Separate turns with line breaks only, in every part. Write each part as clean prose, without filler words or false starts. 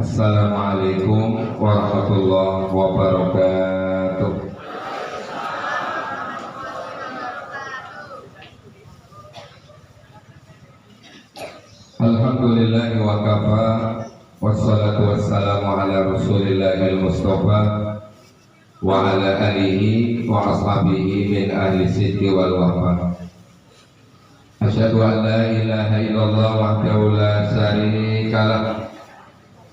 Assalamualaikum warahmatullahi wabarakatuh. Alhamdulillahi wa kafa, wassalatu wassalamu ala rasulillahil mustafa wa ala alihi wa ashabihi min ahli sidqi wal wafa. Asyhadu an la ilaha illallah wahdahu la syarika lah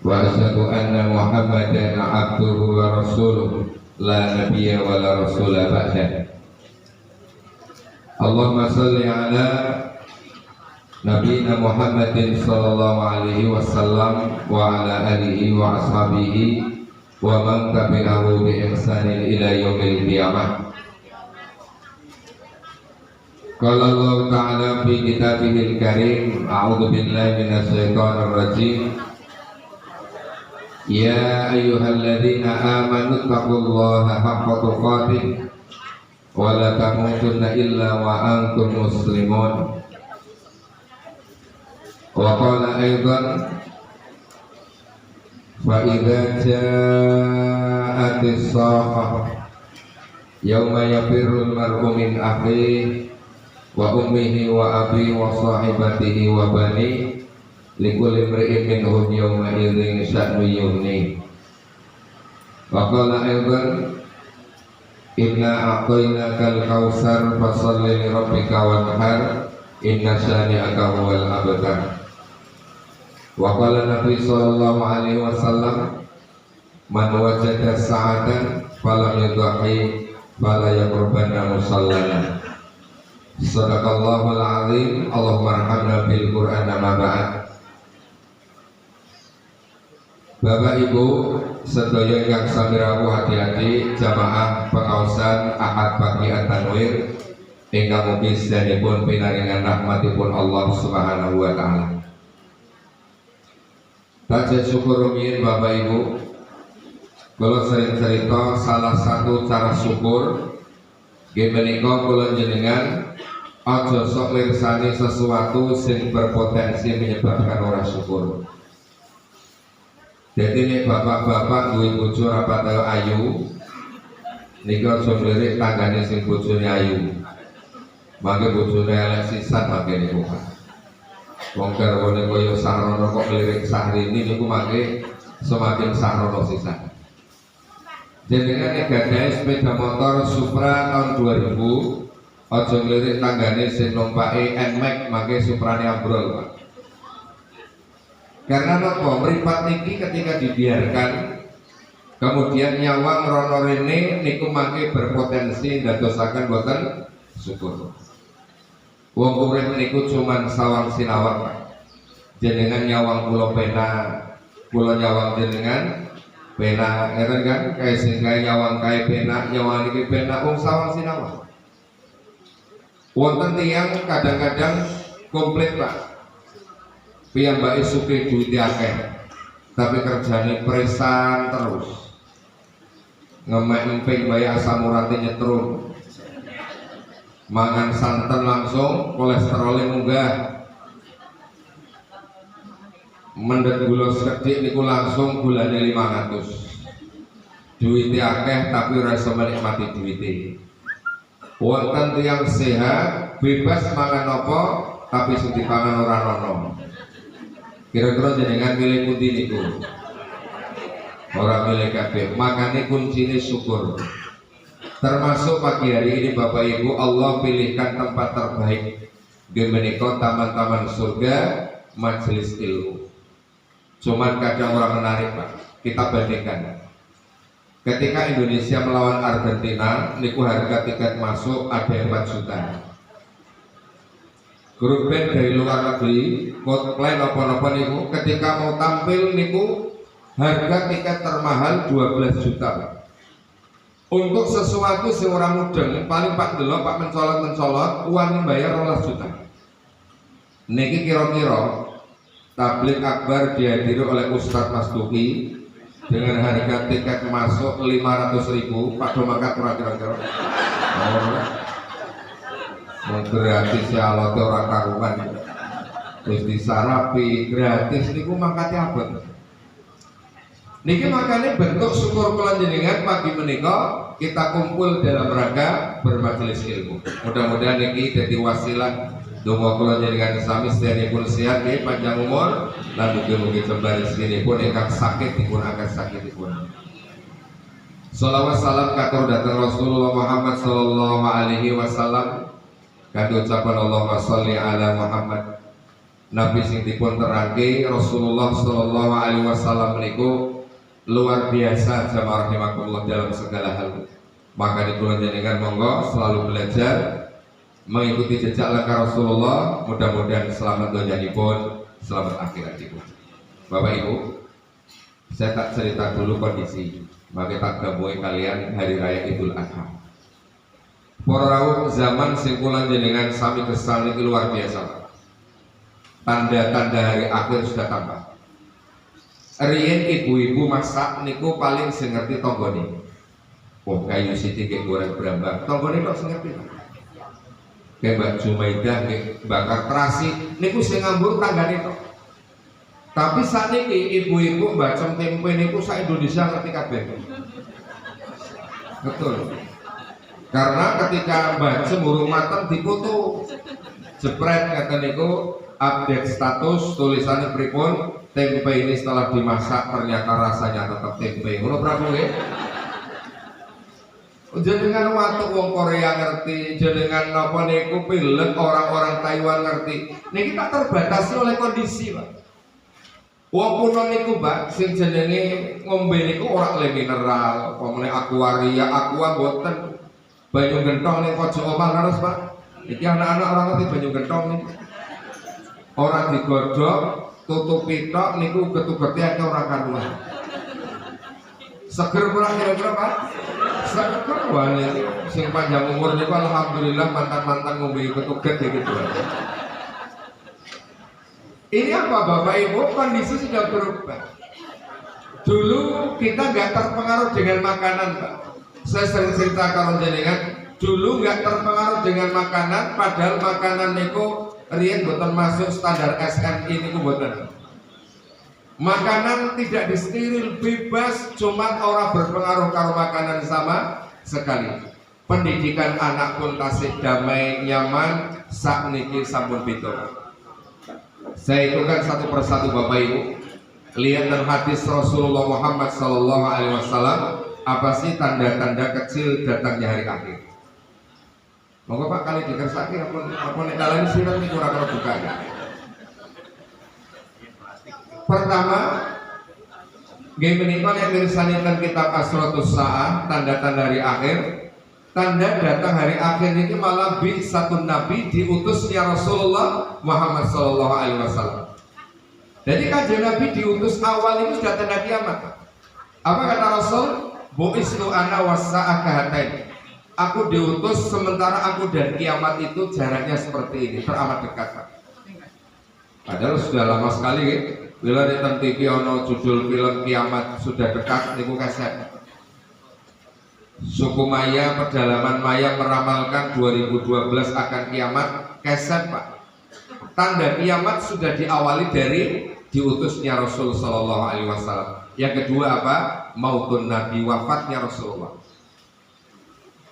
wa asyhadu anna Muhammadan abduhu wa rasuluh la nabiyya wa la rasula ba'dah. Allahumma shalli ala Nabiina Muhammadin sallallahu alaihi wasallam wa ala alihi wa ashabihi wa man tabi'ahu bi ihsanin ila yaumil qiyamah. Qala Allah ta'ala fi kitabihil karim, a'udzu billahi minasy syaithanir rajim. Ya ayyuhalladzina amanu taqullaha haqqa tuqatih wa la tamutunna illa wa antum muslimun. Wa qala aidan fa idza ja'atis sakhah yauma yafirrul mar'u min akhihi wa ummihi wa abi wa sahibatihi wa bani likulli imri'in minhum yawma idzin sya'nu yughni. Wa qala aidan inna a'tainakal kautsar fasholli li rabbika wanhar inna syani'aka huwal abtar. Wa qala Nabi sallallahu alaihi wasallam man wajada sa'atan falam yudhi fala yaqrabanna musallana. Sadaqallahul azim. Allahumma arhamna bil Qur'an amma ba'd. Bapak Ibu sedaya yang sami rawuh hati-hati jamaah pengaosan Ahad Pagi At-Tanwir ingkang mugi sedanipun pinaringan rahmatipun Allah Subhanahu wa taala. Baca syukur rumiyin Bapak Ibu. Kalau sering cerita salah satu cara syukur nggih menika kula jenengan aja sok mirsani sesuatu sing berpotensi menyebabkan ora syukur. Jadi nek bapak-bapak duwe bojo rapat ayu niki aja mlirik tanggane sing bojone ayu. Mangke bojone elek sisan mangke niku. Wong garwane kaya sarana kok mlirik Syahrini niku mangke semakin sarana sisan. Jenengan nek gadahe sepeda motor Supra tahun 2000 aja ngelirik tanggane sing numpake NMAX mangke Suprane ambrol, Pak. Karena napa mripat niki ketika dibiarkan kemudian nyawang rono rene niku mangke berpotensi ndadosaken boten syukur. Wong urip niku cuman sawang sinawang, Pak. Jenengan nyawang kula pena, kula nyawang jenengan pena, ngeten kan? Kae sing kae nyawang kae pena, nyawang niki pena wong sawang sinawang. Wonten tiyang kadang-kadang komplit, Pak. Piyambake sugih duwite akeh, tapi kerjane presan terus. Ngemek emping bayar asam uratnya nyetrun. Mangan santen langsung kolesterolnya munggah. Mendhet gula sekedhik niku langsung gulane 500. Duwite akeh tapi ora iso menikmati duwite. Wonten tiyang sehat bebas mangan apa tapi sing dipangan ora ono. Kira-kira jenengan milih pundi niku? Ora milih kabeh. Makane kuncine syukur. Termasuk pagi hari ini Bapak Ibu Allah pilihkan tempat terbaik nggih menika taman-taman surga, majelis ilmu. Cuman kadang orang menarik, Pak. Kita bandingkan. Ketika Indonesia melawan Argentina, niku harga tiket masuk ada 4 juta. Grup band dari luar negeri, Coldplay apa-apa niku, ketika mau tampil niku harga tiket termahal 12 juta. Untuk sesuatu sing ora mudeng, paling Pak delok Pak mencolot-mencolot, uang bayar 12 juta. Niki kira-kira tablik akbar dihadiri oleh Ustadz Mas Duki dengan harga tiket masuk 500.000. Pak do mangkat ora kira-kira? Gratis ya Allah ora karuan. Terus disarapi gratis niku mangkate abot. Niki makanya bentuk syukur kula jenengan pagi menika kita kumpul dalam rangka bermajelis ilmu. Mudah-mudahan niki dadi wasilah donga kula jenengan sami sedanipun sehat nggih panjang umur lan mugi-mugi jembar rezekinipun ingkang sakit dipun angkat sakitipun. Shalawat salam katur dhateng Rasulullah Muhammad sallallahu alaihi wasallam. Kanthi ucapan Allahumma sholli ala Muhammad. Nabi sing dipun terangke Rasulullah sallallahu alaihi wasallam niku luar biasa jamaah rahimakumullah dalam segala hal. Maka di bulan jenengan monggo selalu belajar mengikuti jejak langkah Rasulullah. Mudah-mudahan selamat dunianipun, selamat akhiratipun. Bapak Ibu, saya tak cerita dulu kondisi. Maka tak gabungi kalian hari raya Idul Adha. Para rawuh zaman sing kula jenengan sami kesal niki luar biasa. Tanda-tanda hari akhir sudah tambah. Riyen ibu-ibu masak niku paling sing ngerti tanggane. Oh, kayu sithik nggih goreng brambang. Tanggane kok sing ngerti. Kayak Mbak Jumaidah nggih bakar terasi niku sing ngambur tanggane tok. Tapi sakniki ibu-ibu mbacem tempe niku sak Indonesia ngerti kabeh. Betul. Karena ketika mbacem urung mateng dipoto. Jepret kata niku update status tulisannya pripun. Tempe ini setelah dimasak ternyata rasanya tetap tempe. Ngono Prabu nggih. Jenengan watuk wong Korea ngerti, jenengan napa niku pilek orang-orang Taiwan ngerti. Niki tak terbatasi oleh kondisi, Pak. Wong kuno niku, Pak, sing jenenge ngombe niku ora le mineral, pamane aquaria, aqua boten. Banyu gentong ning pojok omah terus, Pak. Iki anak-anak ora ngerti banyu gentong niku. Ora digodhog tutupi tok niku ketugerti akeh ora karuan. Seger pula kira-kira Pak? Seger wae sing panjang umur niku alhamdulillah mantan-mantan ngombe ketuget ya gitu. Ini apa Bapak Ibu? Kondisi sudah berubah. Dulu kita nggak terpengaruh dengan makanan, Pak. Saya sering cerita kalau jenengan dulu nggak terpengaruh dengan makanan, padahal makanan niku riyen boten masuk standar SNI niku boten. Makanan tidak disteril, bebas, cuma orang berpengaruh karo makanan sama sekali. Pendidikan anak pun tasik damai, nyaman, sakniki sampun beda. Saya itukan satu persatu Bapak Ibu. Lihat dan hadis Rasulullah Muhammad sallallahu alaihi wasallam, apa sih tanda-tanda kecil datangnya hari akhir? Monggo Pak kali dikersake apa nek dalane sirat niku ora karo buka. Pertama, nggih menika nek mirsanikan kitab Asratus Saah, tanda-tanda hari akhir. Tanda datang hari akhir ini malah bi satu nabi diutusnya Rasulullah Muhammad sallallahu alaihi wasallam. Jadi kanjeng Nabi diutus awal itu sudah tanda kiamat. Apa kata Rasul? Bu'isnu ana wasa'ah kahatain. Aku diutus sementara aku dan kiamat itu jaraknya seperti ini, teramat dekat. Padahal sudah lama sekali ya. Bila di TV ono judul film kiamat sudah dekat niku kaset. Suku Maya, pedalaman Maya meramalkan 2012 akan kiamat, keset Pak. Tanda kiamat sudah diawali dari diutusnya Rasul sallallahu alaihi wasallam. Yang kedua apa? Mautun Nabi, wafatnya Rasulullah.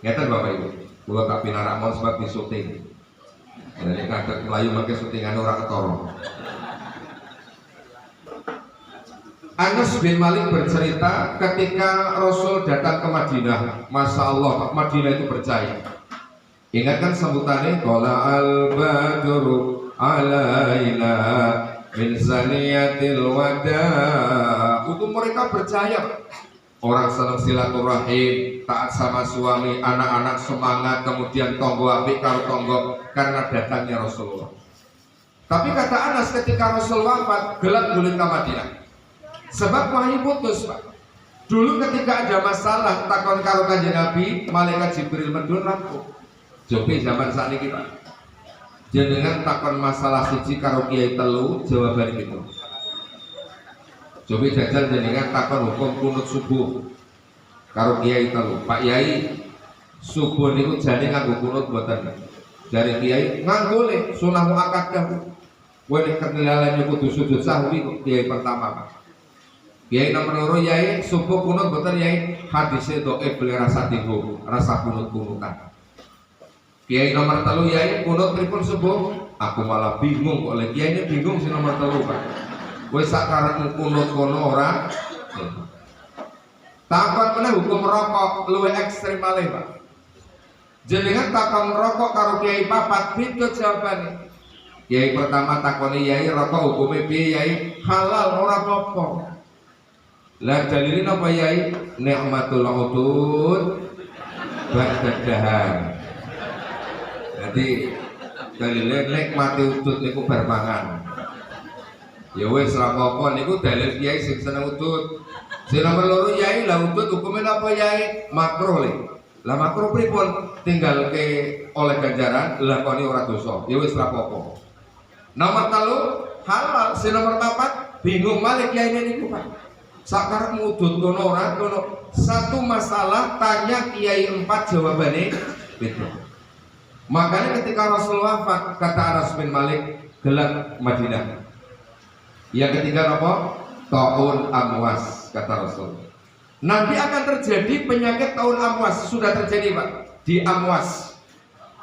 Ngeten Bapak Ibu. Kula tak pinarak mon sebab di syuting. Jadi kadang Melayu make syutingan ora ketara. Anas bin Malik bercerita ketika Rasul datang ke Madinah, Masya Allah Madinah itu bercahaya. Ingatkan sambutannya, qala al-badru alaina min saniyatil wada. Untuk mereka bercahaya. Orang senang silaturahim, taat sama suami, anak-anak semangat, kemudian tonggo apik karo tonggo karena datangnya Rasulullah. Tapi kata Anas ketika Rasul wafat, gelap gulita Madinah. Sebab wahyu putus Pak. Dulu ketika ada masalah takon karo kanjeng Nabi, malaikat Jibril medun lampu. Jopi zaman saat ini Pak. Jenengan takon masalah siji karo kiai telu, jawaban itu. Jopi jajal jenengan takon hukum kunut subuh karo kiai telu. Pak Yai, subuh niku jane nganggo kunut mboten. Dari kiai nganggo le sunah muakkad. Kowe nek kenalaane kudu sujud sahwi kiai pertama Pak. Kiai nomor loro yai subuh kunut boten yai hadise dhaif beli rasa tigo rasa kunut-kunutan. Kiai nomor 3 yai kunut pripun subuh aku malah bingung kok oleh kiai ini bingung si nomor 3 Pak. Wis sakarepmu kunut kono ora. Takon meneh hukum rokok luwih ekstrem malih Pak. Jenengan takon rokok karo kiai papat beda jawabane. Kiai pertama takoni yai rokok hukume piye yai? Halal ora apa-apa. Lah dalilin apa yai? Nikmatul udud ba'da dahar. Jadi dalilin nikmati udud niku bar mangan. Ya wis ora apa-apa niku dalil kiai sing seneng udud. Sing nomor 2 yai lah udud hukume apa yai? Makruh le. Lah makruh pripun? Tinggal ke oleh ganjaran lakoni ora dosa. Ya wis ora apa-apa. Nomor 3 halal. Sing nomor 4 bingung malih kiai niku Pak. Sakarep mudut kono ora kono. Satu masalah tanya kiai 4 jawabane beda. Makanya ketika Rasul wafat kata Anas bin Malik gelap Madinah. Yang ketiga apa? Taun amwas kata Rasul. Nanti akan terjadi penyakit taun amwas, sudah terjadi Pak di Amwas.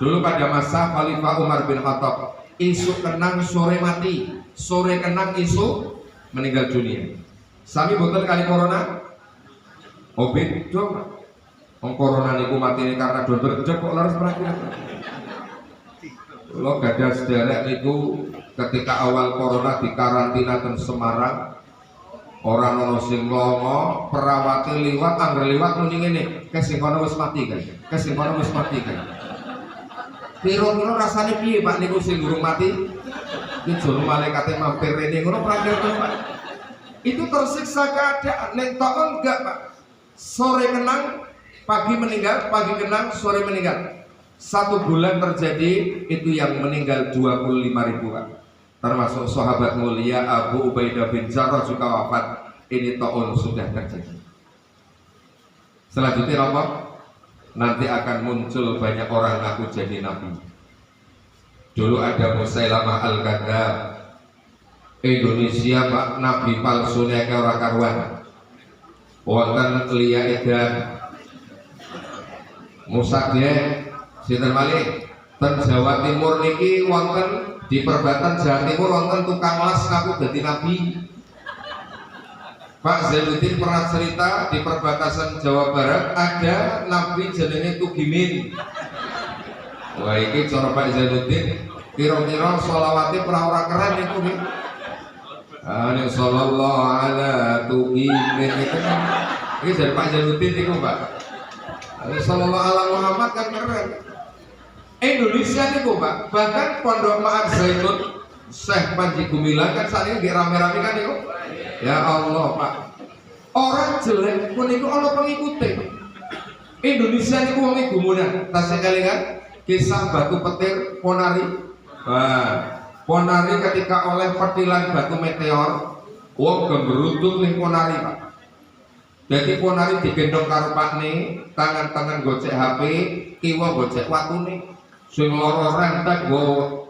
Dulu pada masa Khalifah Umar bin Khattab, isu kenang sore mati, sore kenang isu meninggal dunia. Sami boten kali corona. Oh beda Pak. Wong corona niku matine karena don berjep kok laras prakira. Lo gadah sederek niku ketika awal corona di karantina ten Semarang. Orang ono sing longo, perawate liwat, angger liwat muni ngene, kesing kono wis mati kan. Kesing kono wis mati kan. Piro-piro rasane piye Pak niku sing durung mati? Iki juru malaikate mampir rene ngono prakir Pak. Itu tersiksa keadaan. Nek tok enggak Pak. Sore kenang, pagi meninggal, pagi kenang, sore meninggal. 1 bulan terjadi itu yang meninggal 25.000 Pak. Termasuk sahabat mulia Abu Ubaidah bin Jarrah juga wafat. Ini taun sudah terjadi. Selanjutnya apa? Nanti akan muncul banyak orang ngaku jadi nabi. Dulu ada Musailamah Al-Kadzdzab. Indonesia Pak nabi palsunya ke orang karuan. Wonten Lia Edan Musa dia sinten malih ten Jawa Timur niki wonten di perbatasan Jawa Timur wonten tukang las ngaku dadi nabi. Pak Zainuddin pernah cerita di perbatasan Jawa Barat ada nabi jenenge Tugimin. Wah iki cara Pak Zainuddin kira-kira sholawatnya pernah ora keren niku nggih. Ani sallallahu ala Tugimin itu kan. Ini dari Pak Zainuddin niku Pak. Sallallahu ala Muhammad kan keren. Indonesia niku Pak, bahkan Pondok Maat Zaitun Syekh Panji Gumilang kan saat ini rame-rame kan niku. Ya Allah Pak, orang jelek pun niku ana pengikuti. Indonesia niku wong gumunan. Tasih kelingan kisah batu petir Ponari. Wah, Ponari ketika oleh petilan batu meteor, wong gemberutut ning Ponari Pak. Jadi Ponari digendong karo pakne, tangan-tangan gocek HP, kiwa gocek watune. Sing loro rentek go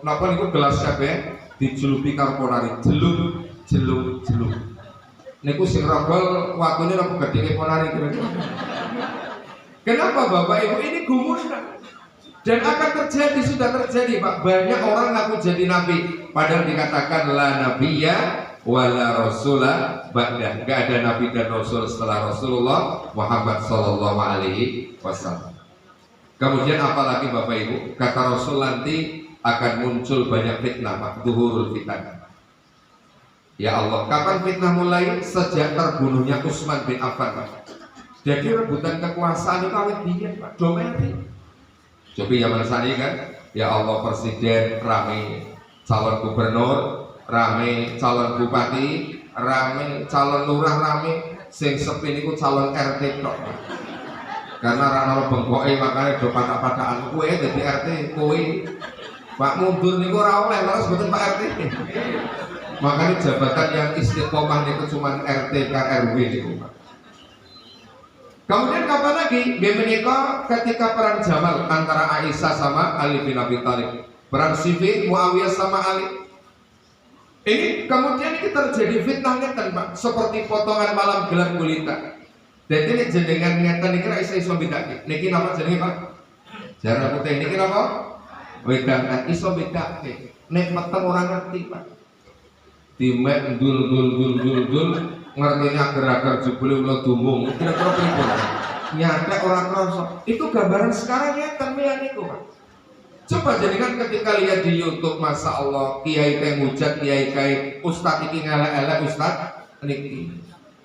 napa niku gelas kabeh dijelupi karo Ponari, jeluk. Niku sing rogol watune napa gedhe Ponari kira-kira. Kenapa Bapak Ibu ini gumunan? Dan akan terjadi, sudah terjadi Pak. Banyak orang ngaku jadi nabi, padahal dikatakan la nabiyya wala rasulah ba'da. Enggak ada nabi dan rasul setelah Rasulullah Muhammad sallallahu alaihi wasallam. Kemudian apalagi Bapak Ibu, kata Rasul nanti akan muncul banyak fitnah Pak, zuhurul fitnah. Ya Allah, kapan fitnah mulai? Sejak terbunuhnya Utsman bin Affan Pak. Jadi rebutan kekuasaan itu awet biyen Pak, dometi. Coba zaman saat kan, ya Allah presiden rame, calon gubernur rame, calon bupati rame, calon lurah rame, sing sepi niku calon RT tok. Karena rano bengkoke makanya do patak-patakan kue dadi RT kowe. Pak mundur niku ora oleh terus mboten Pak RT. Makanya jabatan yang istiqomah niku cuma RT RW niku Pak. Kemudian kapan lagi? Menika ketika perang Jamal antara Aisyah sama Ali bin Abi Thalib. Perang Siffin Muawiyah sama Ali. Ini kemudian ini terjadi fitnah ngeten Pak, seperti potongan malam gelap gulita. Jadi ini jenengan ngeten iki ra iso bedake. Niki napa jenenge Pak? Jarang putih niki napa? Wedangan iso bedake. Nek meteng ora ngerti Pak. Dimek dul ngertine agar-agar jebule ulo dumung. Kira-kira pripun? Nyata orang krosok. Itu gambaran sekarang ngeten niku Pak. Coba jadikan ketika lihat di YouTube, Masya Allah, kiai kayak ngujat, kiai kayak ustad iki ngelak-elak ustad niki.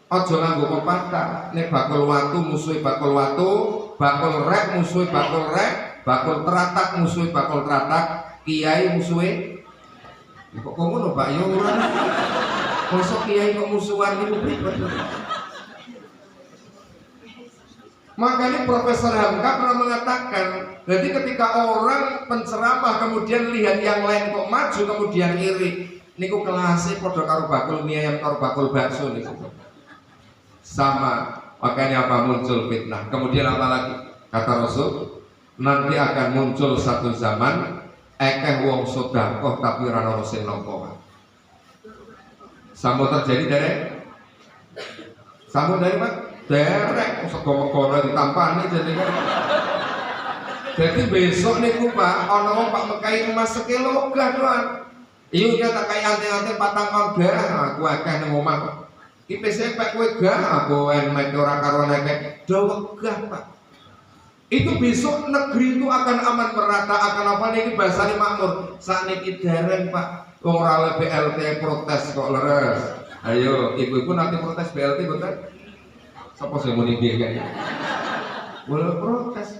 Ojo nganggo pepatah, nek bakul watu musuhi bakul watu, bakul rek musuhi bakul rek, bakul teratak musuhi bakul teratak, kiai musuhi. Kok ngono Pak? Yo ora. Mosok kiai kok musuhan niku pripun? Makanya Profesor Hamka pernah mengatakan, jadi ketika orang penceramah kemudian lihat yang lain kok maju kemudian iri, niku kelasnya podo karo bakul mie ayam karo bakul bakso niku. Sama, makanya apa muncul fitnah. Kemudian apa lagi? Kata Rasul, nanti akan muncul satu zaman ekeh wong sedekah tapi ora ono sing nampa. Sampun terjadi dari Pak? Derek sego-megono ditampani jadi kan. Jadi besok niku Pak, ana wong Pak mekai emas sekilo gah doan. Iya ya tak kaya ante-ante patang kon gah, aku akeh nang omah kok. Iki pese Pak kowe gah, aku enek ora karo nek do gah Pak. Itu besok negeri itu akan aman merata, akan apa niki bahasane makmur. Sakniki dereng Pak, wong ora BLT protes kok leres. Ayo ibu-ibu nanti protes BLT betul? Siapa sih mau niki kayaknya? Boleh protes.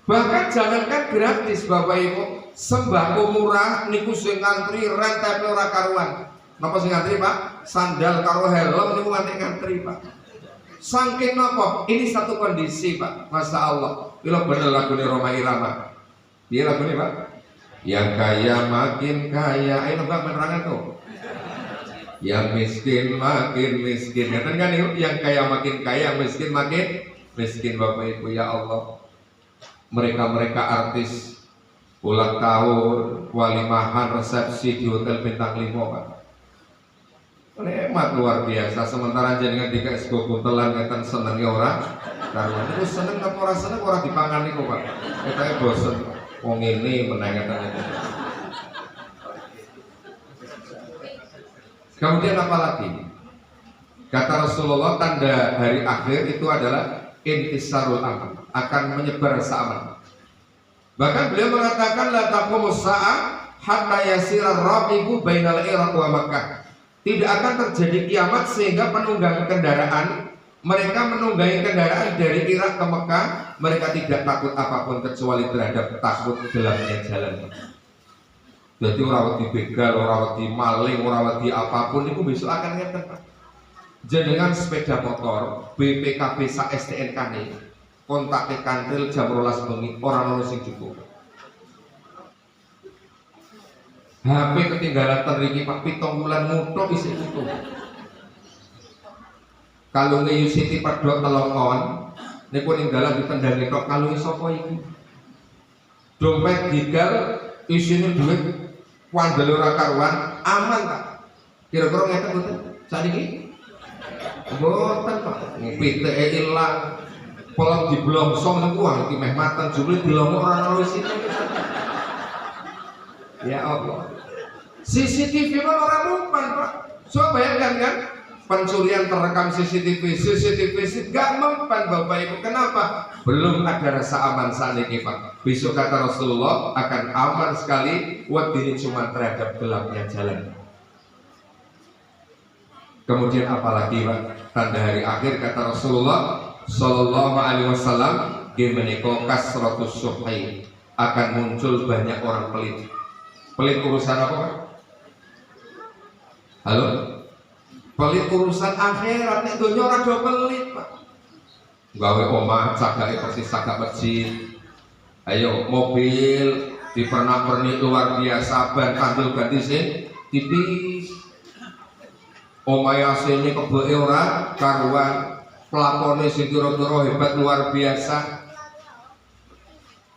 Bahkan jangankan gratis Bapak Ibu, sembako murah niku sing ngantri rentep ora karuan. Napa sing ngantri Pak? Sandal karo helm niku ngantri Pak. Saking napa? Ini satu kondisi Pak. Masya Allah. Bila bener lagune Roma Irama. Dia lagune Pak. Yang kaya makin kaya. Ayo Mbak menerangan tuh. Yang miskin makin miskin. Kan yang kaya makin kaya, miskin makin miskin Bapak Ibu. Ya Allah, mereka artis ulang tahun, walimahan, resepsi di hotel bintang 5 Pak. Nikmat luar biasa. Sementara jenengan dikasih sego buntelan ngeten senengnya orang karuan. Itu seneng apa ora seneng ora dipangan niku Pak. Ketake bosen. Wong ini menengeten itu. Kemudian apa lagi? Kata Rasulullah, tanda hari akhir itu adalah intisarul aman, akan menyebar seaman. Bahkan beliau mengatakan la taqumus sa'ah hatta yasira raqibu bainal Iraq wa Makkah. Tidak akan terjadi kiamat sehingga penunggang kendaraan, mereka menunggangi kendaraan dari Irak ke Mekah, mereka tidak takut apapun kecuali terhadap takut gelapnya jalan. Jadi orang wedi begal, orang wedi maling, orang wedi apapun itu besok akan ngeten Pak. Jenengan sepeda motor BPKB sak STNK nih kontaknya kantil jam 12 bengi orang sing cukup. HP ketinggalan teriki Pak 7 bulan mutok isi itu. Kalunge UCT padha telongon niku ninggalan ditendangi tok kalunge sapa iki? Dompet gigal isine duit wandel ora karuan, aman Pak. Kira-kira ngeten mboten? Saniki? Mboten Pak. PTE ilang, pelem diblongsong niku wah iki meh mateng jumlah dilomok ora ono isine. Ya Allah. CCTV kan orang mempan Pak. Coba bayangkan kan, pencurian terekam CCTV gak mempan Bapak Ibu. Kenapa? Belum ada rasa aman saat ini Pak. Besok kata Rasulullah akan aman sekali. Wadini cuma terhadap gelapnya jalan. Kemudian apalagi Pak? Tanda hari akhir kata Rasulullah Sallallahu Alaihi Wasallam, dimeniko kasratus subhi, akan muncul banyak orang pelit. Pelit urusan apa Pak? Halo? Pelit urusan akhirat, nek donya ora do pelit Pak. Gawe omah cagake persis cagak masjid. Ayo mobil dipernak-pernik luar biasa, ban kandel ganti sing tipis. Omahe asline kebeke ora karuan, pelakone sing kira-kira hebat luar biasa.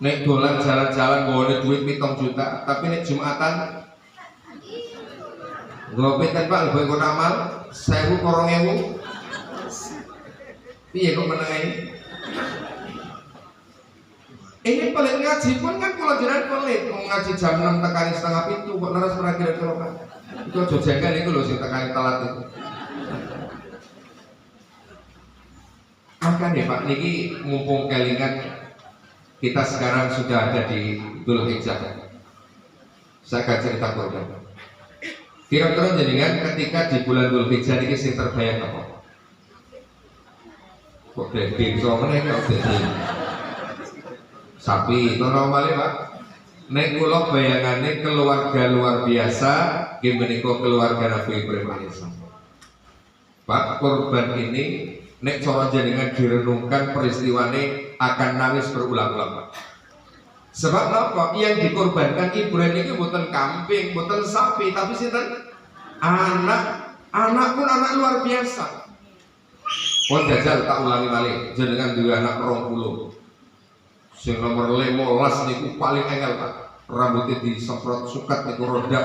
Nek dolan jalan-jalan nggawane duit 7 juta, tapi nek Jumatan Ngopetan Pak lebih kok amal 1000 2000. Piye kok meneng ini? Ini pelit ngaji pun kan kalau jenengan pelit mau ngaji jam 6 tekani setengah pintu kok leres ora kira-kira Pak. Itu aja jengkel iku lho sing tekani telat itu. Makanya Pak niki mumpung kelingan kita sekarang sudah ada di Dzulhijjah. Saya akan cerita korban. Kira-kira jenengan ketika di bulan Dzulhijjah niki sing terbayang apa? Kok daging soalnya ini kok daging sapi, tono malih Pak. Nek kula bayangane keluarga luar biasa, nggih menika keluarga Nabi Ibrahim alaihissalam. Pak, korban ini nek cara jenengan direnungkan peristiwane akan nangis berulang-ulang Pak. Sebab apa? Yang dikorbankan Ibrahim ini bukan kambing, bukan sapi, tapi sinten? Anak pun anak luar biasa. Pun jajal tak ulangi malih, jenengan dua anak 20. Sing nomor 15 niku paling engel Pak. Rambutnya disemprot sukat niku rondak.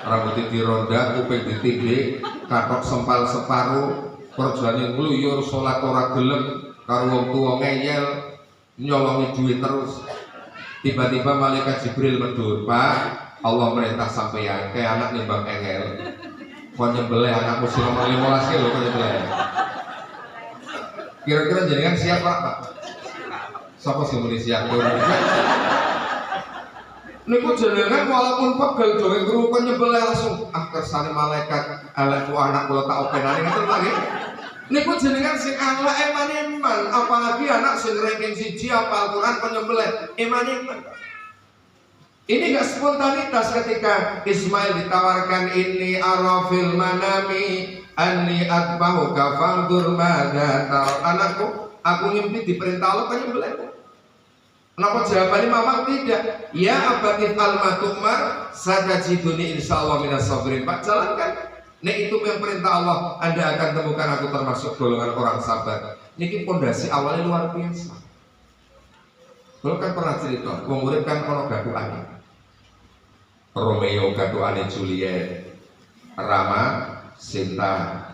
Rambutnya dirondak, kuping ditindih, katok sempal separuh, kerjane ngluyur salat ora gelem, karo wong tuwa ngeyel, nyolongi duit terus. Tiba-tiba malaikat Jibril medhur, "Pak, Allah merintah sampeyan kayak anak nimbang engel. Kon nyembelih anakmu sing nomor 15 ki lho kon nyembelih." Kira-kira jenengan siap Pak? Sapa sing muni siap? Niku jenengan walaupun pegel dongeng kerupuk nyembelih langsung kersane malaikat elekku anak kula tak openane ngoten lagi. Niku jenengan sing Allah iman, apalagi anak sing ranking 1 hafal Quran penyembelih iman. Ini enggak spontanitas ketika Ismail ditawarkan ini arafil manami anni atbahuka fandur madza anakku, aku ngimpi diperintah Allah penyembelih. Kenapa jawabannya Mama tidak? Ya abatif al-matumar satajiduni insyaallah minas sabirin. Pak, jalankan. Nek itu yang perintah Allah, Anda akan temukan aku termasuk golongan orang sabar. Ini pondasi awalnya luar biasa. Kalau kan pernah cerita, wong urip kan ono gaduane. Romeo gaduane Juliet, Rama, Sinta,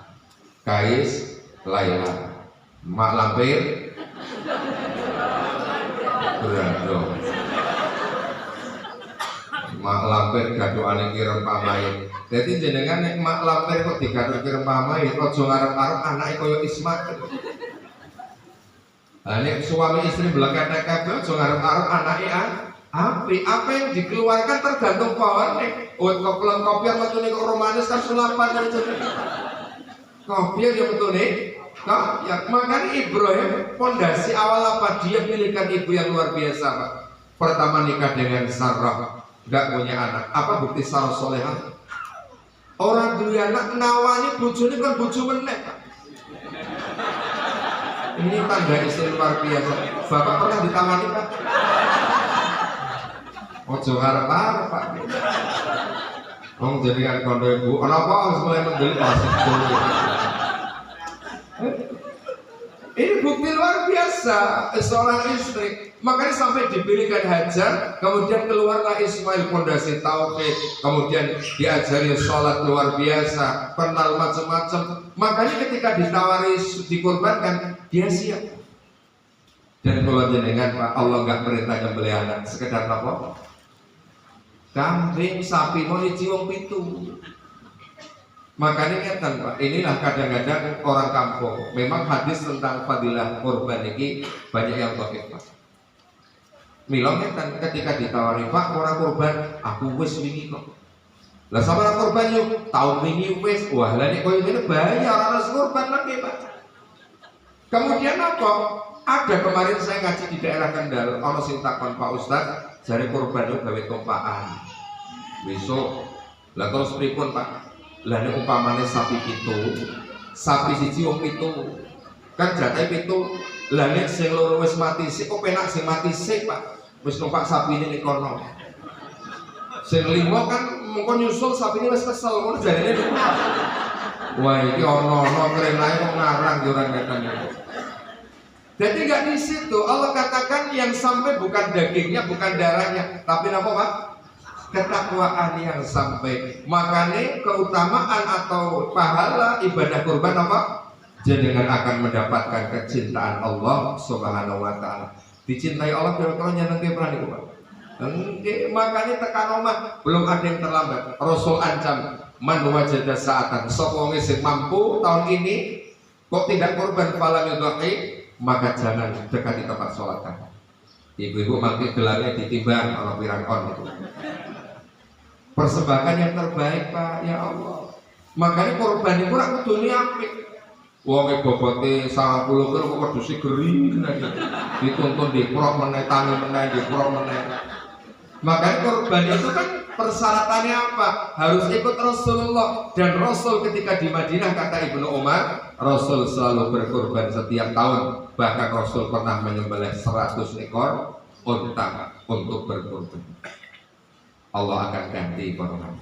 Kais, Laila, Mak Lampir, Brando. Mak Lampir gaduane kirem pamain. Jadi jenengan nek Mak Lampir kok digaduh kirem pamain, aja ngarep-arep anake kaya Ismail. Lah nek suami istri belakang kabeh aja ngarep-arep anake apa yang dikeluarkan tergantung pohonnya. Oh, kopiar metune kok romanis kan sulapan kan jenenge. Kopiar ya metune kok ya makanya Ibrahim pondasi awal apa dia pilihkan ibu yang luar biasa Pak. Pertama nikah dengan Sarah, enggak punya anak. Apa bukti Sarah solehah? Orang dulu anak nawani bojone kan bojo meneh Pak. Ini tanda istri luar biasa. Bapak pernah ditawani Pak? Ojo ngarep-arep Pak. Wong jenengan kondo ibu, ana apa wis mulai mendel masuk. Ini bukti luar biasa seorang istri. Makanya sampai dipilihkan Hajar, kemudian keluarlah Ismail pondasi tauhid, kemudian diajari sholat luar biasa, kenal macam-macam. Makanya ketika ditawari dikorbankan, dia siap. Dan kalau jenengan Pak, Allah nggak perintah nyembelih anak, sekedar apa? Kambing, sapi, mau dicium pitu. Makanya ngeten Pak, inilah kadang-kadang orang kampung. Memang hadis tentang fadilah korban ini banyak yang dhaif Pak. Mila ngeten ketika ditawari Pak orang korban, aku wis wingi kok. Lah sama korban yuk, tahun wingi wis. Wah, lah nek koyo ngene bayar ana korban lagi Pak. Kemudian apa? Ada kemarin saya ngaji di daerah Kendal, ana sing takon Pak Ustaz, jare korban yo gawe tumpakan. Besok lah terus pripun Pak? Lah nek umpamane sapi pitu, sapi siji wong pitu. Kan jatahe pitu. Lah nek sing loro wis mati sik, kok penak sing mati sik, Pak. Wis numpak sapine ning kono. Sing limo kan mengko nyusul sapine wis kesel, ngono jarene. Wah, iki ono kerenae kok ngarang yo ora ngeten. Jadi nggak di situ Allah katakan yang sampai bukan dagingnya, bukan darahnya, tapi apa Pak? ketakwaan yang sampai. Makanya keutamaan atau pahala ibadah kurban apa? Jenengan akan mendapatkan kecintaan Allah Subhanahu wa taala. Dicintai Allah kira-kira nyenengke berani Pak. Makanya tekan omah belum ada yang terlambat. Rasul ancam man wajada sa'atan, sapa wong sing mampu tahun ini kok tidak kurban falam yudhi, maka jangan dekati tempat sholat. Ibu-ibu mangke gelarnya ditimbang kalau pirang on itu. Persembahkan yang terbaik Pak, ya Allah. Makanya kurban itu ora kudune apik. Wong e bobote 90 kilo kok wedhuse gering dituntun diprok meneh tangi meneh diprok meneh. Makanya kurban itu kan persyaratannya apa? Harus ikut Rasulullah. Dan Rasul ketika di Madinah, kata Ibnu Umar, Rasul selalu berkurban setiap tahun. Bahkan Rasul pernah menyembelih 100 ekor unta untuk berkurban. Allah akan ganti korban.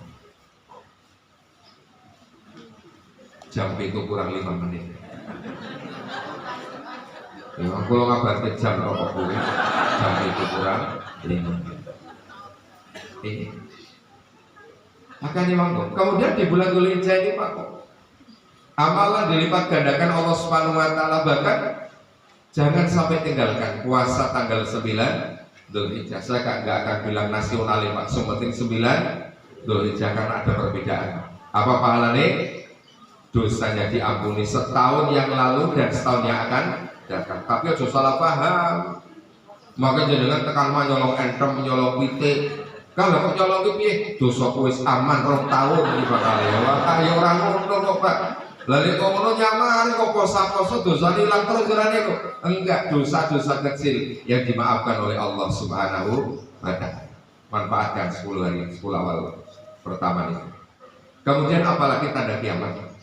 Jam itu kurang 5 menit. Ya, kalau ngabar ke jam rokok gue, jam itu kurang 5 menit. Akan dimanggung. Kemudian di bulan Dzulhijjah ini Pak, amalan dilipat gandakan Allah Subhanahu wa taala. Bahkan jangan sampai tinggalkan puasa tanggal 9 Dzulhijjah. Saya nggak akan bilang nasional Pak, sementing 9 Dzulhijjah karena ada perbedaan. Apa pahalanya? Dosanya diampuni setahun yang lalu dan setahun yang akan datang. Tapi aja salah paham. Maka jenengan tekan mah nyolong entem, nyolong pitik. Kalau kok nyolong piye? Dosa wis aman 2 tahun iki bakal ya. Wah, ya ora ngono kok, Pak. Lah nek kok ngono nyamar kok poso-poso dosane ilang terus jurane kok. Enggak, dosa-dosa kecil yang dimaafkan oleh Allah Subhanahu wa taala. Manfaatkan 10 hari, 10 awal pertama ini. Kemudian apalagi tanda kiamat?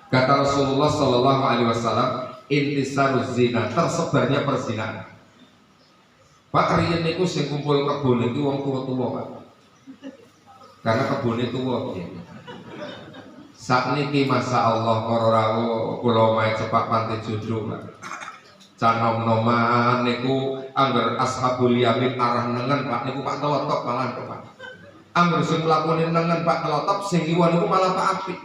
Kata Rasulullah sallallahu alaihi wasallam, intisaruz zina, tersebarnya perzinahan. Pak riyen niku sing kumpul kebun iki wong tuwa-tuwa, Pak. Karena kebun itu tuwa piye. Sakniki masyaallah para rawuh kula mae cepak pantai jodoh, Pak. Canom-noman niku angger ashabul yamin arah nengen, Pak, niku Pak telotok malah Pak. Angger sing nglakoni nengen Pak telotok, sing kiwa niku malah Pak apik.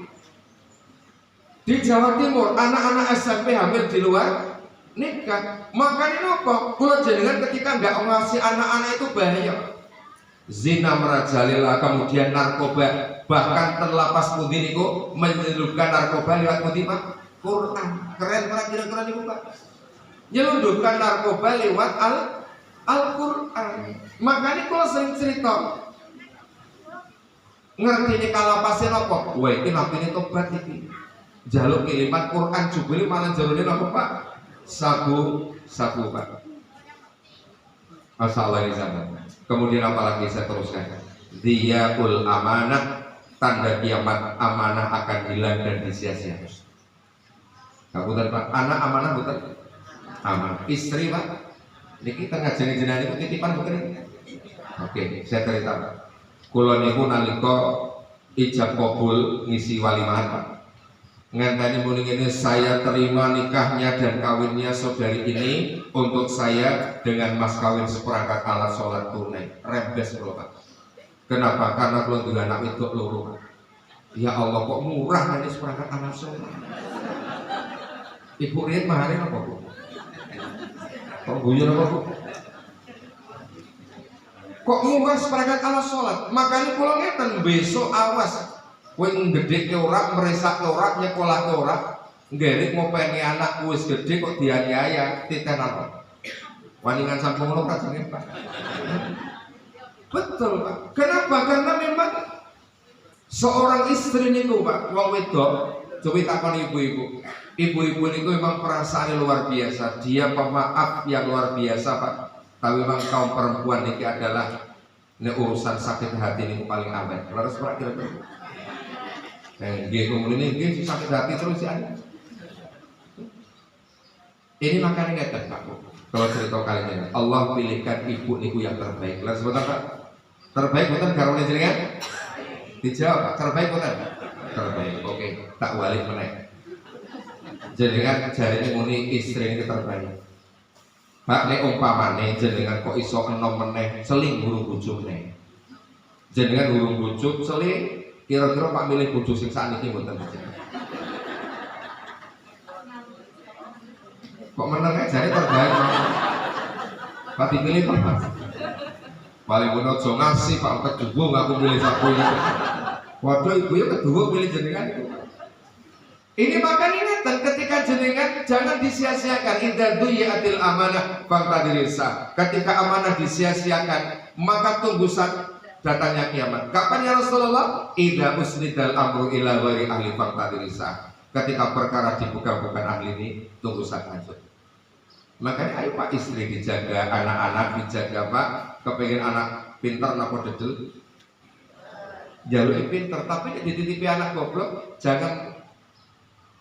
Di Jawa Timur anak-anak SMP hamil di luar nikah. Makanya nopo kula jenengan ketika nggak ngasih anak-anak itu bahaya. Zina merajalela, kemudian narkoba, bahkan terlapas pundi niku menyelundupkan narkoba lewat pundi Pak? Quran. Keren Pak kira-kira niku Pak. Nyelundupkan narkoba lewat Al-Quran. Makanya kula sering cerita. Ngerti ini kalapasnya nopo? Wah ini nabi ini tobat iki. Jaluk kiriman Quran jubili malah jalurnya nopo Pak? Sabu Pak. Masalah ini sama. Kemudian apalagi saya teruskan. Diyakul amanah, tanda kiamat amanah akan hilang dan disia-sia. Kabutan Pak, anak amanah bukan? Amanah. Istri Pak, niki tengah jenis-jenis itu titipan bukan? Oke, saya cerita Pak. Kulo niku nalika ijab kabul ngisi walimahan Pak. Ngenteni muni ini, saya terima nikahnya dan kawinnya saudari ini untuk saya dengan mas kawin seperangkat alat sholat tunai. Rembes lho Pak. Kenapa? Karena belum juga anak itu loro. Ya Allah kok murah ini seperangkat alat sholat. Ibu Rian maharin apa Bu? Kok guyon apa Bu? Kok murah seperangkat alat sholat? Makanya pulang ngeten besok awas. Kowe gedhe ke ora, meresak ke ora, nyekolah ke ora, nggerik ngopeni anak wis gedhe kok dianiaya, titenan. Waningan sampun ngono kajenge Pak. Betul Pak. Kenapa? Karena memang seorang istri niku Pak, wong wedok, coba takon ibu-ibu. Ibu-ibu niku memang perasaannya luar biasa. Dia pemaaf yang luar biasa Pak. Tapi memang kaum perempuan niki adalah urusan sakit hati niku paling awet. Laras Pak kira-kira. Nggih kemudian nggih sakit hati terus ya. Ini makanya ngeten Pak. Kalau cerita kali ini Allah pilihkan ibu niku yang terbaik. Lah sebentar Pak. Terbaik bukan garwane jenengan? Dijawab Pak, terbaik bukan? Terbaik. Oke, tak balik meneh. Jenengan jarine muni istri ini terbaik. Pak nek umpamane jenengan kok iso enom meneh seling buru bojone. jenengan urung bojo seling, kira-kira Pak milih bojo sing sakniki mboten. Kok meneng ae jare terbaik. Pak dipilih Pak. Paling pun aja ngasih Pak kedua aku milih satu ini. Waduh ibu ya kedua milih jenengan itu. Ini makanya ingatan ketika jenengan jangan disia-siakan. Idza duyiatil amanah faqtadirisa. Ketika amanah disia-siakan, maka tunggu saat datangnya kiamat. Kapan ya Rasulullah? Idza usnidal amru ila ghairi ahli faqtadirisa. Ketika perkara bukan ahli ini, tunggu saat lanjut. Makanya ayo Pak istri dijaga, anak-anak dijaga Pak. Kepengen anak pintar napa dedel? Jalur pintar, tapi dititipi anak goblok jangan.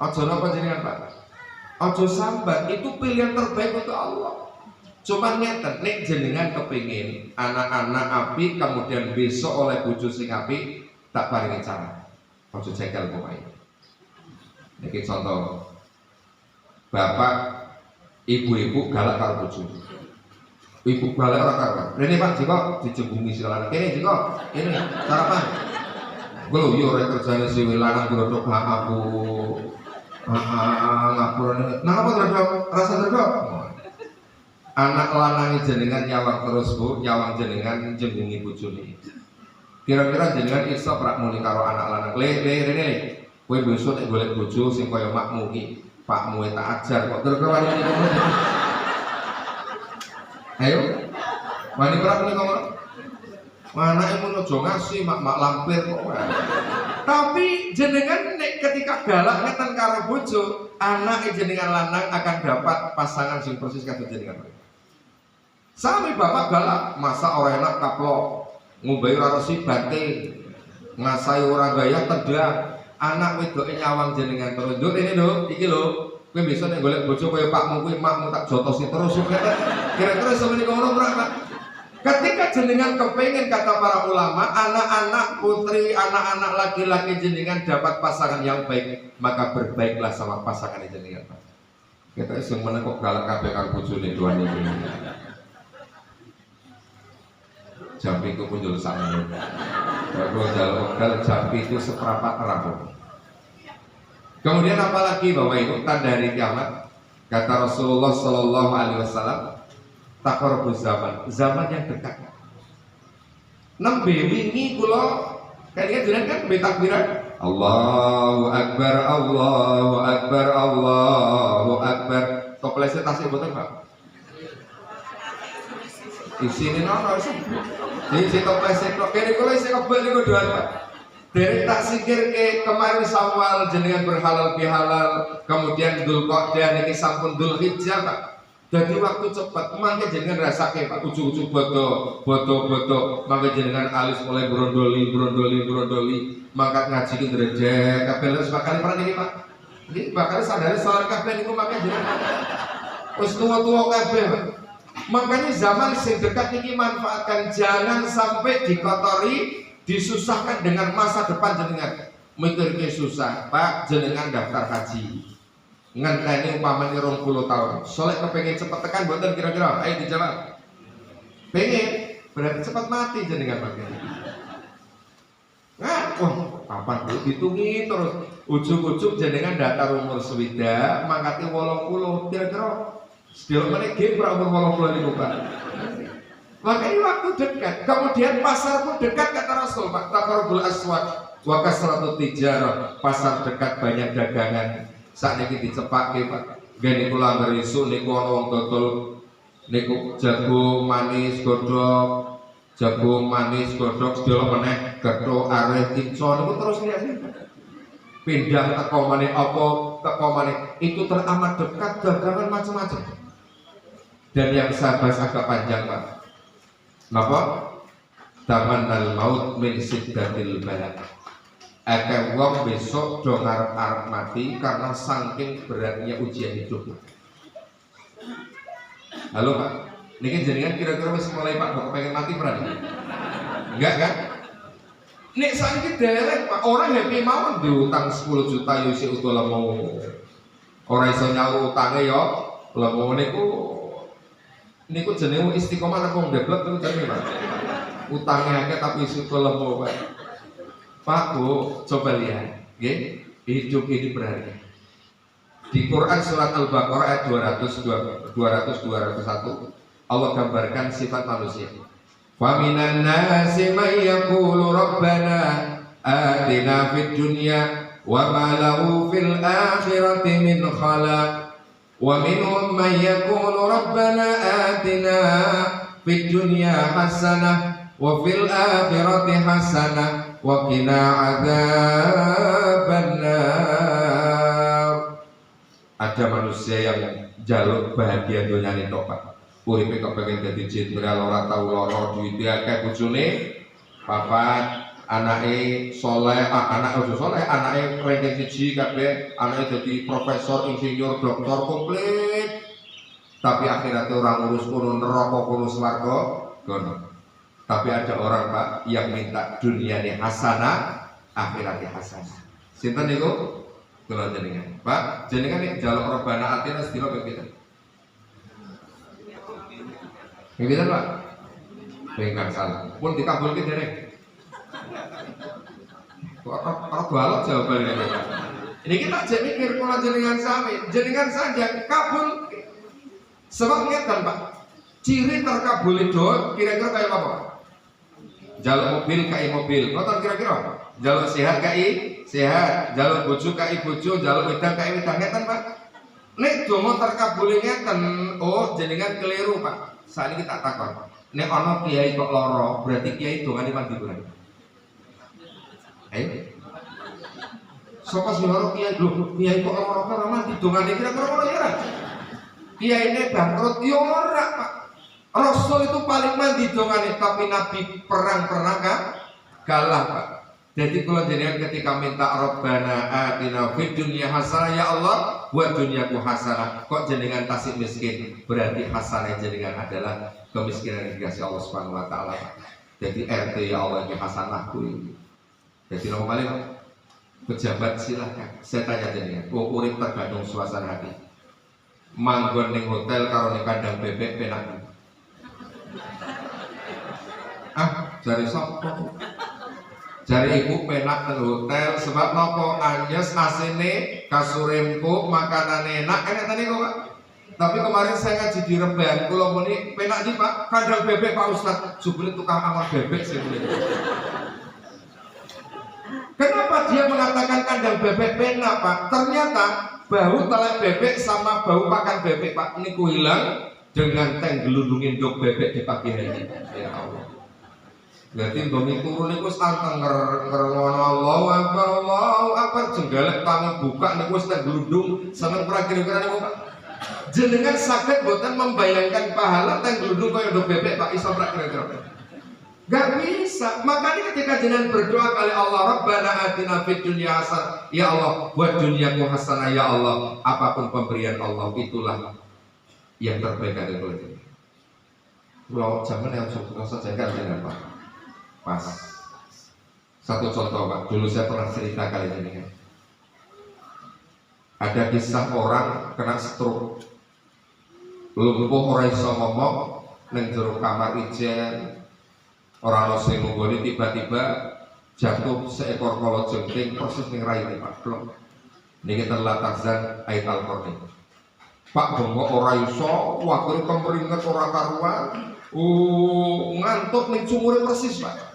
Ojo napa jenengan Pak? Ojo sambat, itu pilihan terbaik untuk Allah. Cuma ngeten, nek jenengan kepingin anak-anak api kemudian besok oleh bojo sing api, tak paringi cara. Ojo cekel pokoknya. Niki contoh. Bapak, ibu-ibu galak karo bojo. Ibu galak ora karo. Rene Pak jika dijembungi silakan. Kene jika ini sarapan. Gue yo ora kerjane si lanang grodok aku. Ngapura nah apa terhadap rasa terhadap anak lanang jenengan nyawang terus Bu, nyawang jenengan jembungi bojone. Kira-kira jenengan iso prak muni karo anak lanang rene kowe besok nek golek bojo sing kaya makmu iki pakmu tak ajar kok terus wani ngono. Ayo wani prak muni ngomong manake mun aja ngasih mak lampir kok. Tapi jenengan nek ketika galak ngeten karo bojo, anak jenengan lanang akan dapat pasangan sing persis karo jenengan. Sami bapak galak, masa ora enak kaplok, ngombe ora resi batin, ngasai ora gaya tedang, anak wedoke nyawang jenengan terus. Nduk ini lho, iki lho, kowe besok nek golek bojo kaya pakmu kuwi makmu tak jotosi terus. Kira-kira sampeyan ngono ora Pak? Ketika jenengan kepengen kata para ulama, anak-anak putri, anak-anak laki-laki jenengan dapat pasangan yang baik, maka berbaiklah sama pasangan jenengan. Kita sing meneng kok galak kabeh karo bojone duane iki. Jampi ku punjul sakmene. Kalau jaluk gal jampi itu seperempat rambut. Kemudian apalagi Bapak Ibu tanda hari kiamat? Kata Rasulullah Shallallahu Alaihi Wasallam, takarubuz zaman yang dekat. Nembe wingi kula kalian jenengan kan betakbiran Allahu Akbar Allahu Akbar Allahu Akbar. Topleset tasik boten Pak. Isine nono sih. Iki topleset kok kene kula isih kebal niku doan Pak. Dari tak sikir ke kemarin Syawal jenengan berhalal bihalal, kemudian Dzulqa'dah niki sampun Dzulhijjah Pak. Jadi waktu cepat, mangke jenengan rasake Pak, ujug-ujug bodo, mangke jenengan alis mulai brondoli, mangkat ngaji ki ndredeg, kabeh wis bakal pernah niki Pak. Niki bakal sadari salat kabeh niku mangke jenengan. Wis tuwa-tuwa kabeh Pak. Makanya zaman sing dekat niki manfaatkan, jangan sampai dikotori, disusahkan dengan masa depan jenengan. Mikirke susah, Pak, jenengan daftar haji. Ngenteni umpamanya 20 tahun. Soleh kepengen cepet tekan boten kira-kira? Ayo dijawab. Pengen, berarti cepat mati jenengan pakai. Nah, kapan dihitungi terus ujung-ujung jenengan datar umur swida, mangkati 80 kira-kira. Sedilok meneh nggih pra umur 80 niku Pak. Makanya waktu dekat, kemudian pasar pun dekat kata Rasul Pak. Taqarrubul aswaq wa kasratut tijarah. Pasar dekat banyak dagangan. Saat ini dicepake Pak, gini kula ngerisu niku ana wong dodol niku jagung manis godhog sedaya meneh gethuk areh kinco niku terus lihat pindah teko maneh apa teko maneh itu teramat dekat dagangan macam-macam. Dan yang saya bahas agak panjang Pak. Napa? Tamannal maut min siddatil balad. Akeh wong besok do ngarep-arep mati karena saking beratnya ujian hidup. Halo Pak, niki jenengan kira-kira wis mulai Pak kok pengen mati pernah? Enggak kan? Nek saiki derek Pak, orang happy mawon diutang 10 juta yo isih utuh lemu. Ora iso nyaur utange yo lemu niku jenenge istiqomah nang wong deblek terus jenenge Pak. utangnya akeh tapi suku lembo Pak. Pak Bu, coba lihat, nggih, hidup ini berharga. Di Quran surat Al-Baqarah ayat 201 Allah gambarkan sifat manusia. Wa minan nasi may yaqulu rabbana atina fid dunya wa ma lahu fil akhirati min khalaq. Wa minhum may yaqulu rabbana atina fid dunya hasanah wa fil akhirati hasanah wa qina adzabannar. Ada manusia yang jaluk bahagia dunia ini Pak. Uripe kepengin dadi jenderal ora tau lara, duwite akeh, bojone papat, anake soleh, anak ojo soleh, anake ranking 1 kabeh, anake dadi profesor, insinyur, doktor komplit. Tapi akhirate orang ngurus kono neraka kono swarga kono. Tapi ada orang Pak yang minta duniane hasanah, akhirate hasanah. Sinten niku? Kula jenengan. Pak, jenengan nek njaluk robana atina sedina ping pinten? Ping pinten, Pak? Ping salah. Pun dikabulke dereng. Kok ora balok jawabane Pak. Ini kita jek mikir kula jenengan sami, jenengan saja kabul. Sebab ngeten Pak. Ciri terkabule doa kira-kira kayak apa, Pak? Jaluk mobil kai mobil. Ngoten kira-kira? Jaluk sehat kai sehat, jaluk bojo kai bojo, jaluk wedang kai wedang, ngeten Pak. Nek donga terkabule ngeten, oh jenengan keliru Pak. Saiki tak takon. Nek ana kiai kok lara, berarti kiai dongane mandi bulan. Sapa sing lara kiai lho, kiai kok lara mandi dongane kira-kira ngono ya ora? Kiai ini bangkrut ya ora Pak. Rasul itu paling mandi dongane, tapi Nabi perang kalah Pak. Jadi kalau jenengan ketika minta Rabbana atina fid dunya hasanah, ya Allah buat duniaku hasanah, kok jenengan tasik miskin, berarti hasanah jenengan adalah kemiskinan yang dikasih Allah Subhanahu wa taala. Jadi RT ya Allah ini hasanahku ini. Jadi nomor kali pejabat silahkan. Saya tanya jenengan, urip tergantung suasana hati. Manggon ning hotel karo ning kandang bebek penak. Jari sapa? Jari ibu penak ke hotel sebab nopo anyes asine kasur empuk makanan enak tadi kok Pak. Tapi kemarin saya ngaji di Rembang, kula muni penak di Pak, kandang bebek Pak Ustaz, jebule tukang amal bebek sih. Kenapa dia mengatakan kandang bebek penak Pak? Ternyata bau telek bebek sama bau pakan bebek Pak niku hilang dengan teng gelundungin dok bebek di pagi hari. Ya Allah. Berarti bengi turu niku wis anteng ngerengono Allahu Akbar jenggalek tangan buka niku wis teng glundung seneng ora kira-kira niku Pak. Jenengan saged boten membayangkan pahala teng glundung kaya ndok bebek Pak iso ora kira-kira. Gak bisa. Makanya ketika jenengan berdoa kali Allah Rabbana atina fid dunya hasanah, ya Allah buat duniaku hasanah ya Allah, apapun pemberian Allah itulah yang terbaik dari kita. Kalau zaman yang sudah saja kan dengan Pak. Pas satu contoh Pak, dulu saya pernah cerita kali ini kan. Ada kisah orang kena stroke, lumpuh ora iso ngomong, neng jero kamar ijen, orang sing nunggoni tiba-tiba jatuh seekor kolo jengking persis ning raine Pak. Niki telah takzan ayat Al-Qur'an. Pak bengok ora iso, wakil kemeringet ora karuan, ngantuk ning sumure persis Pak.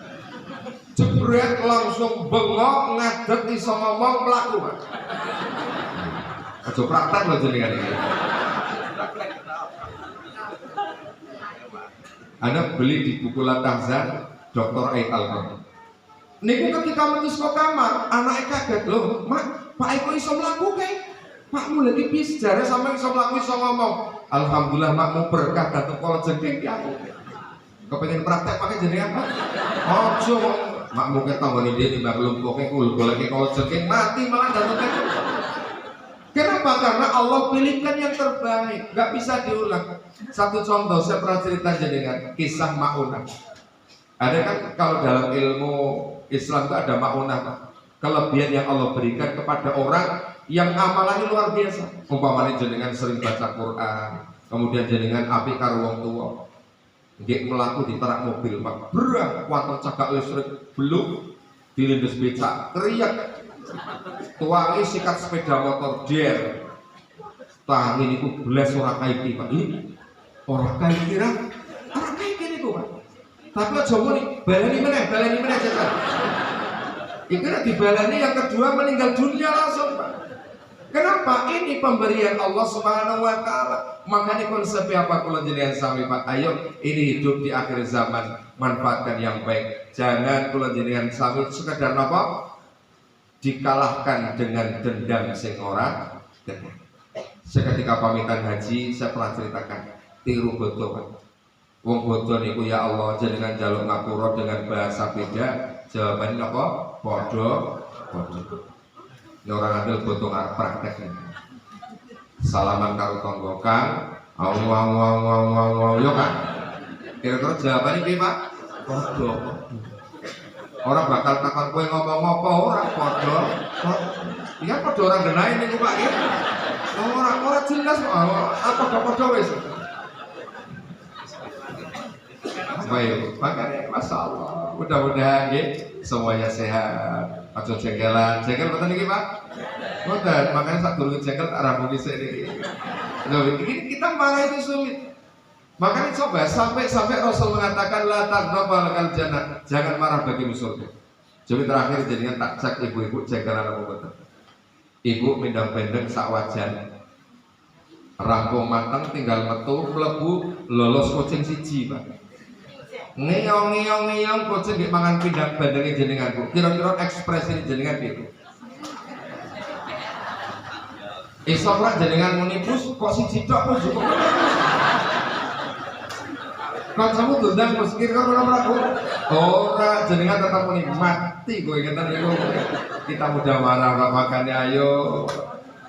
Jebret langsung bengok ngadet iso ngomong mlaku Pak. Aja praktek lho jenengan iki. Anda beli di buku Latahzan Dr. Aid Al-Qur'an. Niku ketika metu saka kamar, anake kaget lho, Mak, Pak Eko iso mlaku kae. Makmu lagi piye sejarah sampe iso mlaku iso ngomong. Alhamdulillah makmu berkah dateng kala jengking ki aku. Kepengin praktek pakai jenengan Pak. Ojo makmu ketanggone dhewe timbang lumpuhe kul goleke kala jengking mati malah dateng. Kenapa? Karena Allah pilihkan yang terbaik, nggak bisa diulang. Satu contoh saya pernah cerita jenengan kisah Maunah. Ada kan kalau dalam ilmu Islam itu ada Maunah, kelebihan yang Allah berikan kepada orang yang amalannya luar biasa. Umpamanya jenengan sering baca Quran, kemudian jenengan apik karo wong tua. nggih mlaku diterak mobil Pak. Brang wonten cagak listrik belum dilindes becak kriyak. Tuangi sikat sepeda motor der. Tangi niku belas ora kaiki Pak. Ora kaiki ra. Ora kaiki niku Pak. Tapi aja muni baleni meneh cetak. Iki nek dibaleni yang kedua meninggal dunia langsung Pak. Kenapa? Ini pemberian Allah Subhanahu wa taala. Makanya konsep apa kula jenengan sami Pak? Ayo, ini hidup di akhir zaman, manfaatkan yang baik. Jangan kula jenengan sami sekedar napa? Dikalahkan dengan dendam sing ora bener. Seketika pamitan haji, saya pernah ceritakan tiru bodo Pak. Wong bodo niku ya Allah jenengan jaluk ngapura dengan bahasa beda. Jawabannya apa? Podo. Ini orang ambil foto nggak praktek nih. Salaman karo tonggo Kang, au yo Kang. Kira-kira jawabannya piye Pak? Podo. Orang bakal takon kowe ngomong apa ora podo. Iya podo orang genahe niku Pak ya. Ora jelas apa podo wis. Baik, makanya Masya Allah. Mudah-mudahan ya semuanya sehat. Aja jengkelan, jengkel betul nih Pak? Betul, makanya saat dulu jengkel tak rambuki sendiri. Ini kita marah itu sulit. Makanya coba sampai Rasul mengatakan la taghdab lakal jannah, jangan marah bagi surga. Jadi terakhir jadinya tak cek ibu-ibu jengkelan apa betul. Ibu mindang-bendeng sak wajan. Rampung mateng tinggal metu mlebu lolos kucing siji Pak. Ngeyong kucing nggih mangan pindang bandenge jenenganku. Kira-kira ekspresi jenengan piye? Iso ora jenengan muni pus kok siji tok pus cukup. Kancamu dundang pus kira-kira ora ora jenengan tetap muni mati kowe ngeten niku. Kita mudah marah makane ayo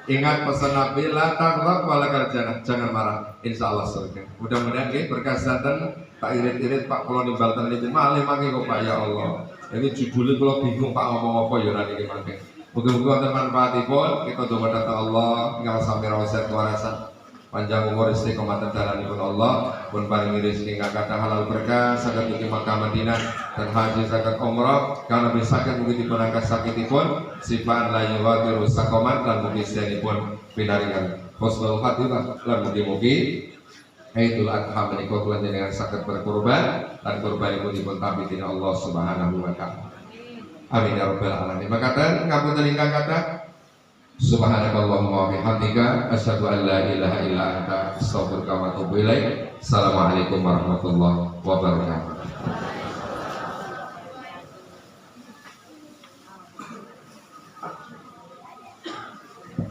ingat pesan Nabi la taghdab walakal jannah, jangan marah, insyaallah surga. Mudah-mudahan nggih berkah santen tak irit-irit Pak kula nimbal ten iki malih mangke kok Pak ya Allah. Ini judulnya kula bingung Pak ngomong apa ya ora niki mangke. Muga-muga wonten manfaatipun kita donga dhateng Allah ingkang sami rawuh warasan. Panjang umur istiqomah dalanipun Allah, pun paringi rezeki ingkang kathah halal berkah saged ugi Makkah Madinah dan haji saged umrah kana bisaken mugi dipun angkat sakitipun sifat la yuwadiru sakoman lan mugi sedanipun pinaringan husnul khatimah lan mugi-mugi Idul Adha menika kula jenengan saged berkurban lan kurbanipun dipun tampi Allah Subhanahu wa taala. Amin ya rabbal alamin. Makaten ngapunten ingkang kathah subhanakallahumma wa bihamdika asyhadu an la ilaha illa anta astaghfiruka wa atubu ilaik. Assalamualaikum warahmatullahi wabarakatuh.